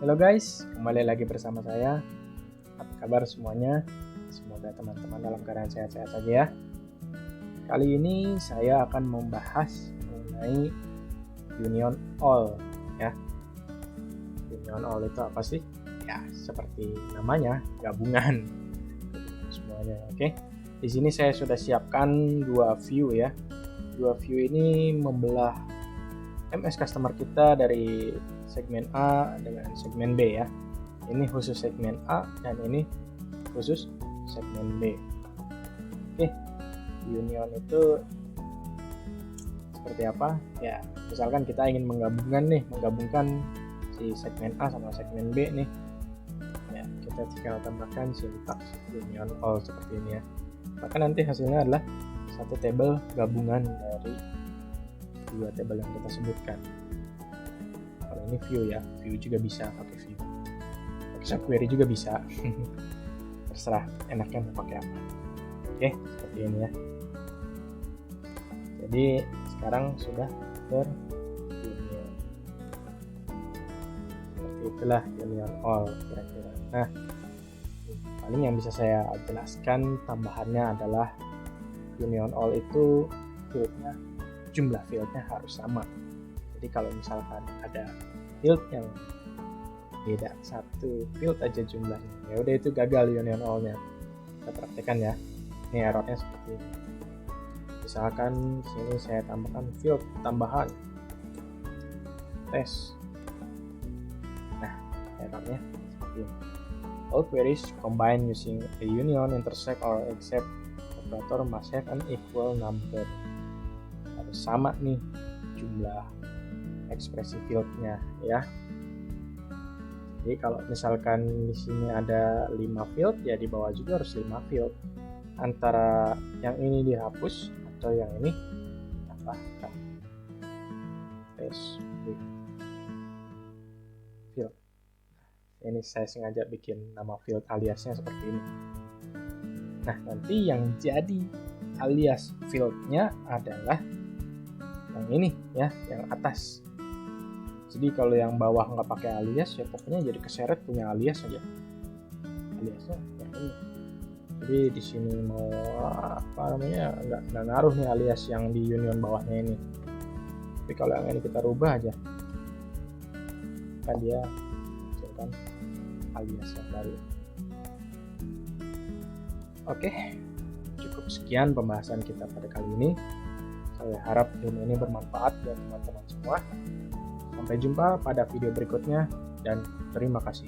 Halo guys, kembali lagi bersama saya. Apa kabar semuanya? Semoga teman-teman dalam keadaan sehat-sehat saja ya. Kali ini saya akan membahas mengenai Union All ya. Union All itu apa sih? Ya, seperti namanya, gabungan semuanya, oke. Di sini saya sudah siapkan dua view ya. Dua view ini membelah MS customer kita dari segmen A dengan segmen B ya. Ini khusus segmen A dan ini khusus segmen B. Oke, union itu seperti apa? Ya, misalkan kita ingin menggabungkan si segmen A sama segmen B nih. Ya, kita tinggal tambahkan sintaks union all seperti ini ya. Maka nanti hasilnya adalah satu tabel gabungan dari dua tabel yang kita sebutkan. Kalau ini view ya, view juga bisa pakai view, pakai subquery juga bisa. Terserah enaknya mau pakai apa. Oke, seperti ini ya. Jadi sekarang sudah terunion. Seperti itulah union all kira-kira. Nah, paling yang bisa saya jelaskan tambahannya adalah union all itu fieldnya, jumlah fieldnya harus sama. Jadi kalau misalkan ada field yang beda satu field aja jumlahnya, ya udah itu gagal union all-nya. Kita praktekkan ya. Ini errornya seperti ini. Misalkan sini saya tambahkan field tambahan tes. Nah, errornya seperti ini. All queries combined using a union, intersect, or except operator must have an equal number. Harus sama nih jumlah ekspresi fieldnya ya. Jadi kalau misalkan di sini ada 5 field, ya di bawah juga harus 5 field. Antara yang ini dihapus atau yang ini tambahkan. Field. Ini saya sengaja bikin nama field aliasnya seperti ini. Nah, nanti yang jadi alias fieldnya adalah yang ini ya, yang atas. Jadi kalau yang bawah nggak pakai alias ya pokoknya jadi keseret punya alias aja. Aliasnya yang ini. Jadi di sini mau apa namanya nggak ngaruh nih alias yang di union bawahnya ini. Tapi kalau yang ini kita rubah aja, kan dia hasilkan alias yang baru. Oke, cukup sekian pembahasan kita pada kali ini. Saya harap ilmu ini bermanfaat buat teman-teman semua. Sampai jumpa pada video berikutnya dan terima kasih.